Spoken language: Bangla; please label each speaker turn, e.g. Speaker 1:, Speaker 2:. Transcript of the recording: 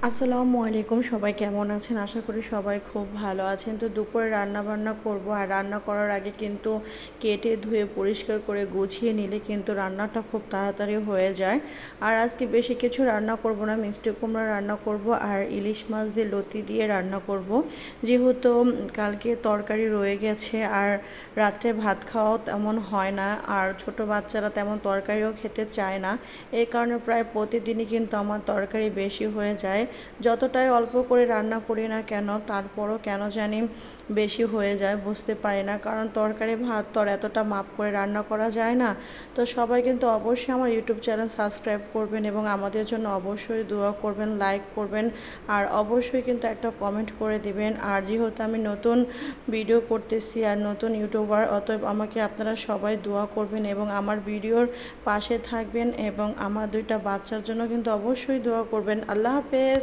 Speaker 1: আসসালামু আলাইকুম, সবাই কেমন আছেন? আশা করি সবাই খুব ভালো আছেন। তো দুপুরে রান্না বান্না করব, আর রান্না করার আগে কিন্তু কেটে ধুয়ে পরিষ্কার করে গুছিয়ে নিলে কিন্তু রান্নাটা খুব তাড়াতাড়ি হয়ে যায়। আর আজকে বেশি কিছু রান্না করব না, মিষ্টি কুমড়া রান্না করব আর ইলিশ মাছ দিয়ে লতি দিয়ে রান্না করব। যেহেতু কালকে তরকারি রয়ে গেছে আর রাত্রে ভাত খাওয়াও তেমন হয় না, আর ছোট বাচ্চারা তেমন তরকারিও খেতে চায় না। এই কারণে প্রায় প্রতিদিনই কিন্তু আমার তরকারি বেশি হয়ে যায়। যতটাই অল্প করে রান্না করি না কেন, তারপরও কেন জানি বেশি হয়ে যায়, বুঝতে পারি না। কারণ তরকারি ভাত তো আর এতটা মাপ করে রান্না করা যায় না। তো সবাই কিন্তু অবশ্যই আমার ইউটিউব চ্যানেল সাবস্ক্রাইব করবেন এবং আমাদের জন্য অবশ্যই দোয়া করবেন, লাইক করবেন, আর অবশ্যই কিন্তু একটা কমেন্ট করে দিবেন। আর যেহেতু আমি নতুন ভিডিও করতেছি আর নতুন ইউটিউবার, অতএব আমাকে আপনারা সবাই দোয়া করবেন এবং আমার ভিডিওর পাশে থাকবেন এবং আমার দুইটা বাচ্চার জন্য কিন্তু অবশ্যই দোয়া করবেন। আল্লাহ হাফেজ।